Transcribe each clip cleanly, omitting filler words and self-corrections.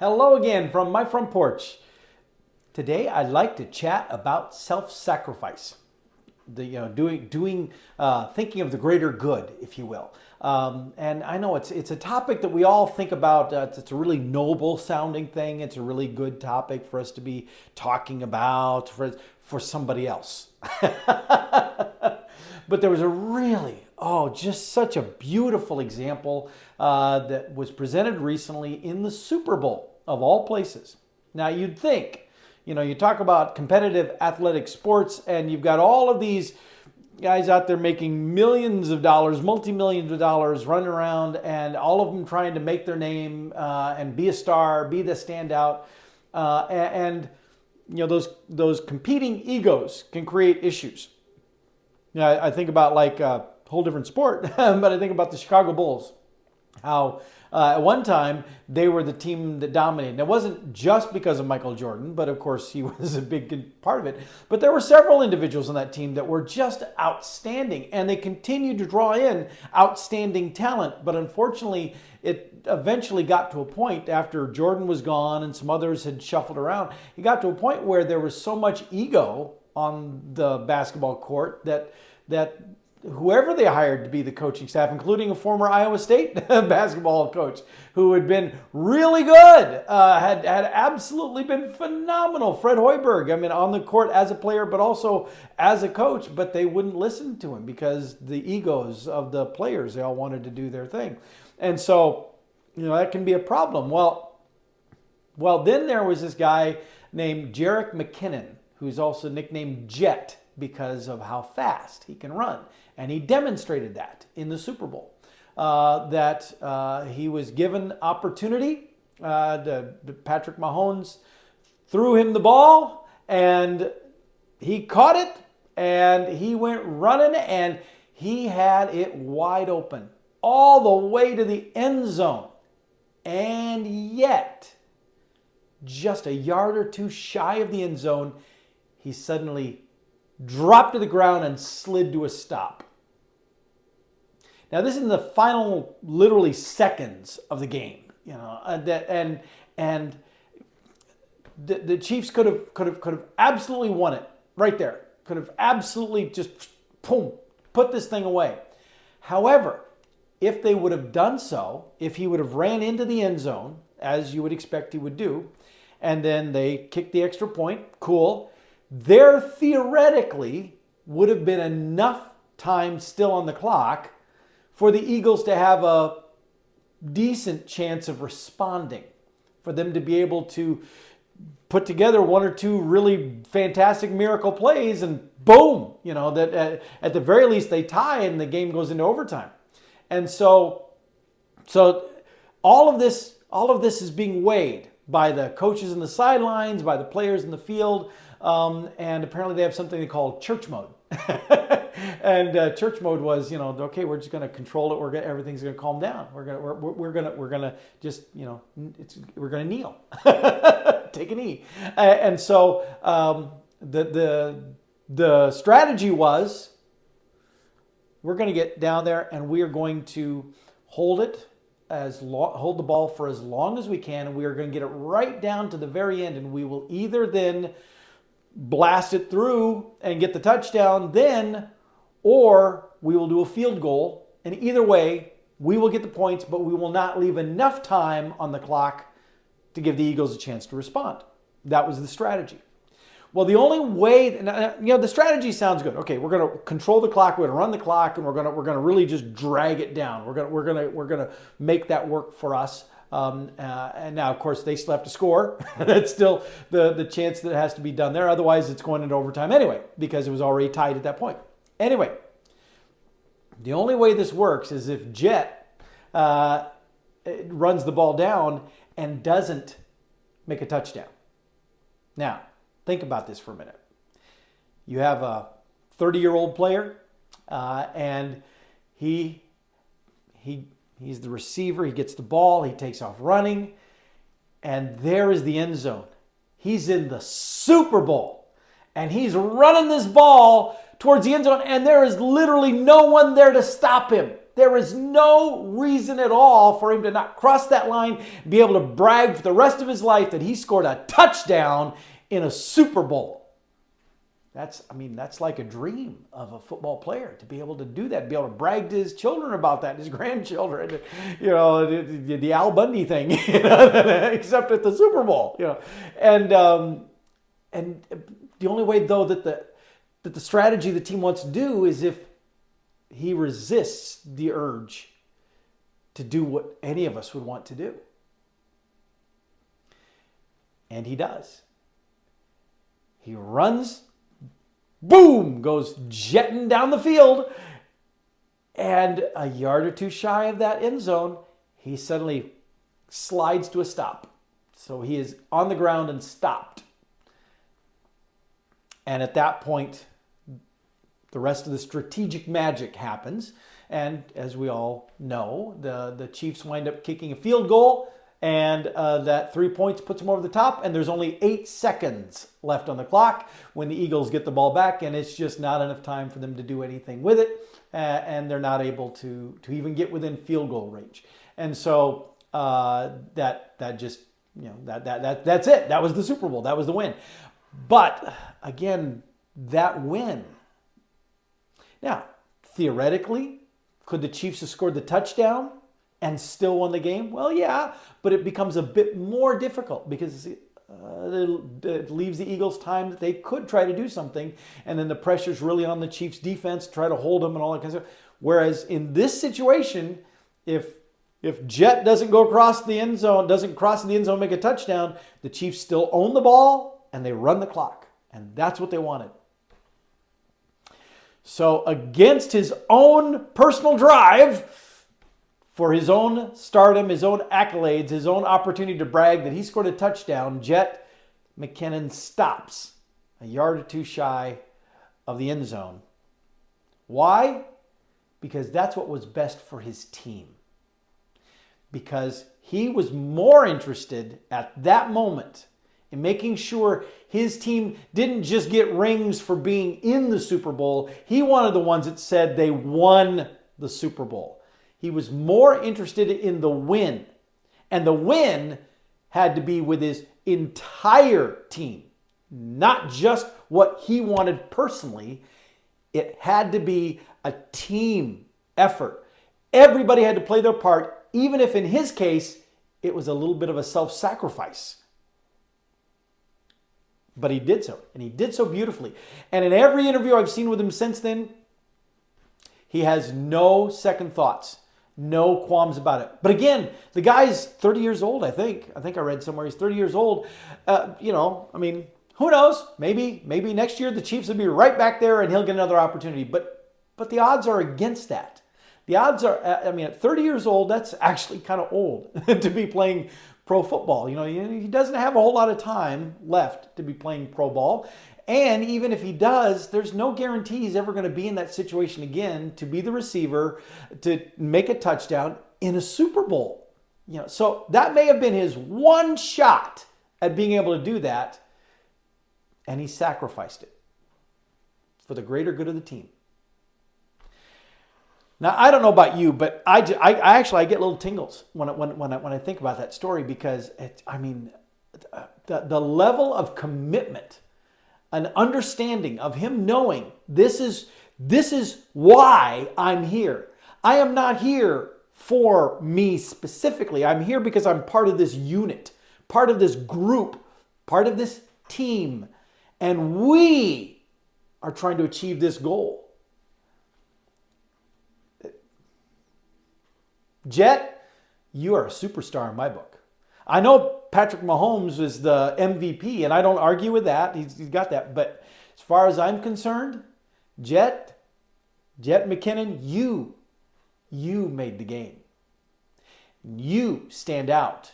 Hello again from my front porch. Today I'd like to chat about self-sacrifice. Thinking of the greater good, if you will. And I know it's a topic that we all think about. It's a really noble sounding thing. It's a really good topic for us to be talking about for somebody else. But there was a really, just such a beautiful example that was presented recently in the Super Bowl, of all places. Now you'd think, you talk about competitive athletic sports and you've got all of these guys out there making millions of dollars, multi-millions of dollars, running around, and all of them trying to make their name and be a star, be the standout. Those competing egos can create issues. I think about like a whole different sport, but I think about the Chicago Bulls. How at one time they were the team that dominated. And it wasn't just because of Michael Jordan, but of course he was a big part of it. But there were several individuals on that team that were just outstanding, and they continued to draw in outstanding talent. But unfortunately, it eventually got to a point after Jordan was gone and some others had shuffled around. It got to a point where there was so much ego on the basketball court that whoever they hired to be the coaching staff, including a former Iowa State basketball coach who had been really good, had absolutely been phenomenal. Fred Hoiberg, on the court as a player, but also as a coach, but they wouldn't listen to him because the egos of the players, they all wanted to do their thing. And so, that can be a problem. Well, then there was this guy named Jerik McKinnon, who's also nicknamed Jet because of how fast he can run. And he demonstrated that in the Super Bowl, that he was given opportunity. Patrick Mahomes threw him the ball, and he caught it, and he went running, and he had it wide open all the way to the end zone. And yet, just a yard or two shy of the end zone, he suddenly dropped to the ground and slid to a stop. Now this is in the final, literally seconds of the game, and the Chiefs could have absolutely won it right there. Could have absolutely just boom, put this thing away. However, if they would have done so, if he would have ran into the end zone, as you would expect he would do, and then they kicked the extra point, cool. There theoretically would have been enough time still on the clock for the Eagles to have a decent chance of responding, for them to be able to put together one or two really fantastic miracle plays, and boom, that at the very least they tie and the game goes into overtime. And so all of this is being weighed by the coaches in the sidelines, by the players in the field. And apparently they have something they call church mode. And church mode was, okay, we're just going to control it. Everything's going to calm down. We're going to just, we're going to kneel, take a knee. And so the strategy was, we're going to get down there and we are going to hold the ball for as long as we can, and we are going to get it right down to the very end, and we will either then blast it through and get the touchdown then, or we will do a field goal, and either way we will get the points, but we will not leave enough time on the clock to give the Eagles a chance to respond. That was the strategy. Well, the only way, the strategy sounds good. Okay, we're going to control the clock, we're going to run the clock, and we're going to really just drag it down. We're going to make that work for us. And now, of course, they still have to score. That's still the chance that it has to be done there. Otherwise, it's going into overtime anyway, because it was already tied at that point. Anyway, the only way this works is if Jet runs the ball down and doesn't make a touchdown. Now, think about this for a minute. You have a 30-year-old player, and he's the receiver. He gets the ball. He takes off running, and there is the end zone. He's in the Super Bowl, and he's running this ball towards the end zone, and there is literally no one there to stop him. There is no reason at all for him to not cross that line and be able to brag for the rest of his life that he scored a touchdown in a Super Bowl. That's like a dream of a football player, to be able to do that, be able to brag to his children about that, his grandchildren, the Al Bundy thing, except at the Super Bowl, And the only way, though, that the strategy the team wants to do is if he resists the urge to do what any of us would want to do. And he does. He runs, boom, goes jetting down the field, and a yard or two shy of that end zone, he suddenly slides to a stop. So he is on the ground and stopped. And at that point, the rest of the strategic magic happens. And as we all know, the Chiefs wind up kicking a field goal, and that 3 points puts them over the top, and there's only 8 seconds left on the clock when the Eagles get the ball back, and it's just not enough time for them to do anything with it, and they're not able to even get within field goal range. And so that's it. That was the Super Bowl. That was the win. But again, that win. Now, theoretically, could the Chiefs have scored the touchdown and still won the game? Well, yeah, but it becomes a bit more difficult because it leaves the Eagles time that they could try to do something, and then the pressure's really on the Chiefs defense to try to hold them and all that kind of stuff. Whereas in this situation, if Jet doesn't go across the end zone, doesn't cross the end zone, make a touchdown, the Chiefs still own the ball and they run the clock, and that's what they wanted. So against his own personal drive for his own stardom, his own accolades, his own opportunity to brag that he scored a touchdown, McKinnon stops a yard or two shy of the end zone. Why? Because that's what was best for his team. Because he was more interested at that moment in making sure his team didn't just get rings for being in the Super Bowl. He wanted the ones that said they won the Super Bowl. He was more interested in the win. And the win had to be with his entire team, not just what he wanted personally. It had to be a team effort. Everybody had to play their part, even if in his case, it was a little bit of a self-sacrifice. But he did so, and he did so beautifully. And in every interview I've seen with him since then, he has no second thoughts, no qualms about it. But again, the guy's 30 years old, I think. I read somewhere he's 30 years old. Who knows? Maybe next year the Chiefs will be right back there and he'll get another opportunity. But the odds are against that. The odds are, at 30 years old, that's actually kind of old to be playing pro football. He doesn't have a whole lot of time left to be playing pro ball. And even if he does, there's no guarantee he's ever going to be in that situation again to be the receiver, to make a touchdown in a Super Bowl. So that may have been his one shot at being able to do that, and he sacrificed it for the greater good of the team. Now, I don't know about you, but I get little tingles when I think about that story, because the level of commitment, an understanding of him knowing this is why I'm here. I am not here for me specifically. I'm here because I'm part of this unit, part of this group, part of this team, and we are trying to achieve this goal. Jet, you are a superstar in my book. I know Patrick Mahomes is the MVP, and I don't argue with that. He's got that. But as far as I'm concerned, Jet McKinnon, you made the game. You stand out,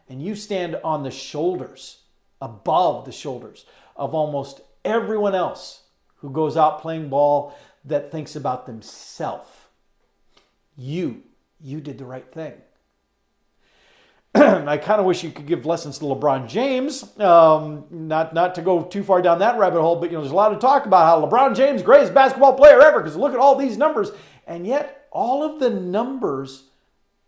and you stand on the shoulders, above the shoulders of almost everyone else who goes out playing ball that thinks about themselves. You did the right thing. I kind of wish you could give lessons to LeBron James. Not to go too far down that rabbit hole, but there's a lot of talk about how LeBron James, greatest basketball player ever, because look at all these numbers. And yet all of the numbers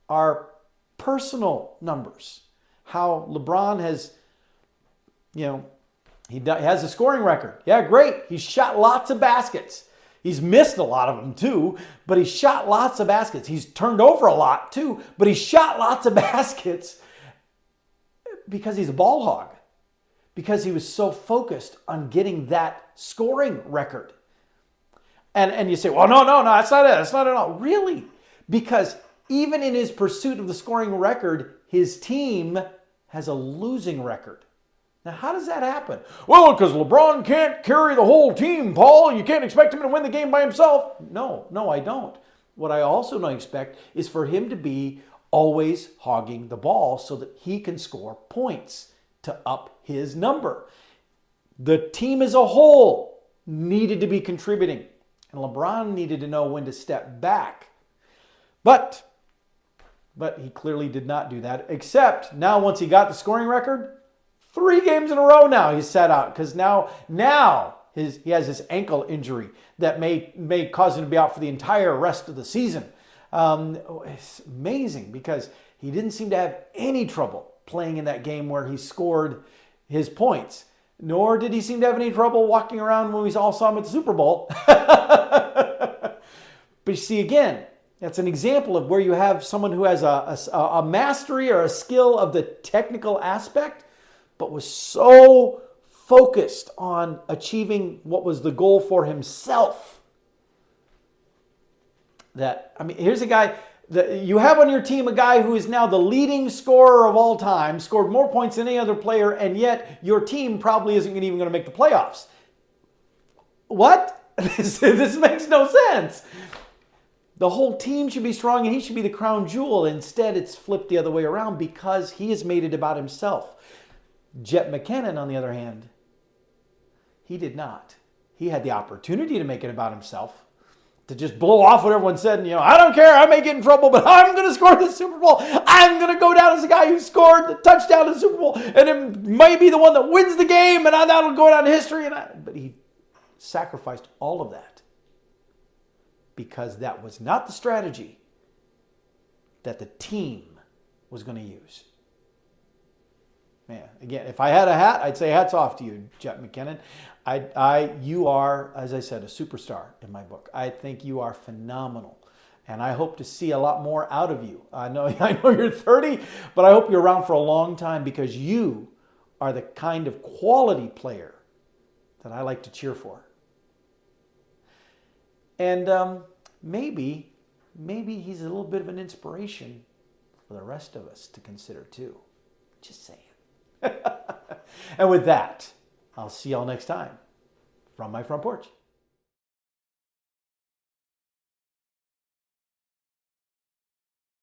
are personal numbers. How LeBron has, he has a scoring record. Yeah, great. He's shot lots of baskets. He's missed a lot of them too, but he's shot lots of baskets. He's turned over a lot too, but he's shot lots of baskets because he's a ball hog, because he was so focused on getting that scoring record. And you say, well, no, that's not it. That's not at all. Really? Because even in his pursuit of the scoring record, his team has a losing record. Now, how does that happen? Well, because LeBron can't carry the whole team, Paul. You can't expect him to win the game by himself. No, I don't. What I also don't expect is for him to be always hogging the ball so that he can score points to up his number. The team as a whole needed to be contributing, and LeBron needed to know when to step back. But he clearly did not do that, except now once he got the scoring record, 3 games in a row now he's sat out, because now he has this ankle injury that may cause him to be out for the entire rest of the season. It's amazing because he didn't seem to have any trouble playing in that game where he scored his points, nor did he seem to have any trouble walking around when we all saw him at the Super Bowl. But you see, again, that's an example of where you have someone who has a mastery or a skill of the technical aspect, but was so focused on achieving what was the goal for himself that, here's a guy that you have on your team, a guy who is now the leading scorer of all time, scored more points than any other player, and yet your team probably isn't even going to make the playoffs. What? This makes no sense. The whole team should be strong and he should be the crown jewel. Instead, it's flipped the other way around because he has made it about himself. Jet McKinnon, on the other hand, he did not. He had the opportunity to make it about himself, to just blow off what everyone said. And, I don't care. I may get in trouble, but I'm going to score the Super Bowl. I'm going to go down as the guy who scored the touchdown in the Super Bowl. And it might be the one that wins the game, and that'll go down in history. But he sacrificed all of that because that was not the strategy that the team was going to use. Man, again, if I had a hat, I'd say hats off to you, Jet McKinnon. You are, as I said, a superstar in my book. I think you are phenomenal, and I hope to see a lot more out of you. I know you're 30, but I hope you're around for a long time because you are the kind of quality player that I like to cheer for. And maybe he's a little bit of an inspiration for the rest of us to consider too. Just saying. And with that, I'll see y'all next time from my front porch.